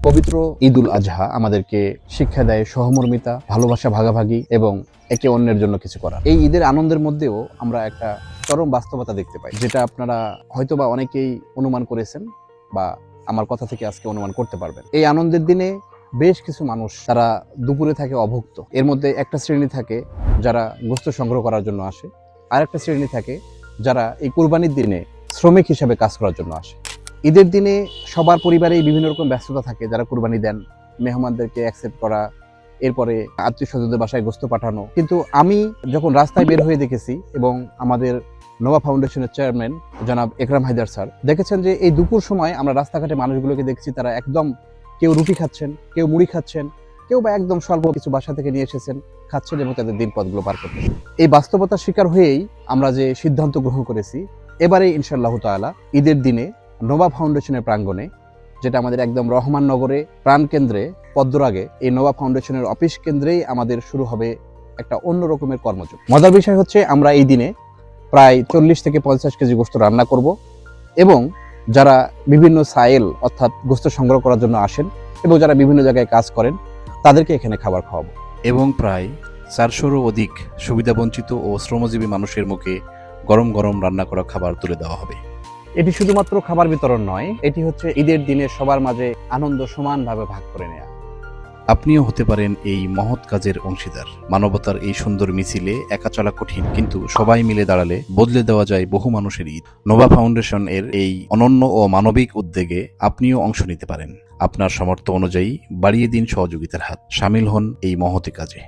পবিত্র ঈদ উল আজহা আমাদেরকে শিক্ষা দেয় সহমর্মিতা, ভালোবাসা ভাগাভাগি এবং একে অন্যের জন্য কিছু করা। এই ঈদের আনন্দের মধ্যেও আমরা একটা চরম বাস্তবতা দেখতে পাই, যেটা আপনারা হয়তোবা অনেকেই অনুমান করেছেন বা আমার কথা থেকে আজকে অনুমান করতে পারবেন। এই আনন্দের দিনে বেশ কিছু মানুষ তারা দুপুরে থাকে অভুক্ত। এর মধ্যে একটা শ্রেণী থাকে যারা গোশত সংগ্রহ করার জন্য আসে, আর একটা শ্রেণী থাকে যারা এই কুরবানির দিনে শ্রমিক হিসেবে কাজ করার জন্য আসে। ঈদের দিনে সবার পরিবারেই বিভিন্ন রকম ব্যস্ততা থাকে। যারা কুরবানি দেন, মেহমানদেরকে অ্যাকসেপ্ট করা, এরপরে আত্মীয় স্বজনদের বাসায় গোশত পাঠানো। কিন্তু আমি যখন রাস্তায় বের হয়ে দেখেছি এবং আমাদের নোভা ফাউন্ডেশনের চেয়ারম্যান জনাব একরাম হায়দার স্যার দেখেছেন যে এই দুপুর সময় আমরা রাস্তাঘাটে মানুষগুলোকে দেখছি, তারা একদম কেউ রুটি খাচ্ছেন, কেউ মুড়ি খাচ্ছেন, কেউ বা একদম স্বল্প কিছু বাসা থেকে নিয়ে এসেছেন, খাচ্ছেন এবং তাদের দিন পথগুলো পার করতেছেন। এই বাস্তবতার শিকার হয়েই আমরা যে সিদ্ধান্ত গ্রহণ করেছি, এবারে ইনশাআল্লাহ তাআলা ঈদের দিনে নোভা ফাউন্ডেশনের প্রাঙ্গণে, যেটা আমাদের একদম রহমান নগরে প্রাণকেন্দ্রে পদ্মরাগে, এই নোভা ফাউন্ডেশনের অফিস কেন্দ্রেই আমাদের শুরু হবে একটা অন্য রকমের কর্মযোগ। মজার বিষয় হচ্ছে আমরা এই দিনে প্রায় 40 থেকে 50 কেজি গোশত রান্না করব এবং যারা বিভিন্ন সাইল অর্থাৎ গোশত সংগ্রহ করার জন্য আসেন এবং যারা বিভিন্ন জায়গায় কাজ করেন তাদেরকে এখানে খাবার খাওয়াবো। এবং প্রায় 400-রও অধিক সুবিধাবঞ্চিত ও শ্রমজীবী মানুষের মুখে গরম গরম রান্না করা খাবার তুলে দেওয়া হবে। এটি শুধুমাত্র খাবার বিতরণ নয়, এটি হচ্ছে ঈদের দিনে সবার মাঝে আনন্দ সমানভাবে ভাগ করে নেওয়া। আপনিও হতে পারেন এই মহৎ কাজের অংশীদার। মানবতার এই সুন্দর মিছিলে একা চলা কঠিন, কিন্তু সবাই মিলে দাঁড়ালে বদলে দেওয়া যায় বহু মানুষের ঈদ। নোভা ফাউন্ডেশন এর এই অনন্য ও মানবিক উদ্যোগে আপনিও অংশ নিতে পারেন। আপনার সামর্থ্য অনুযায়ী বাড়িয়ে দিন সহযোগিতার হাত, শামিল হন এই মহতি কাজে।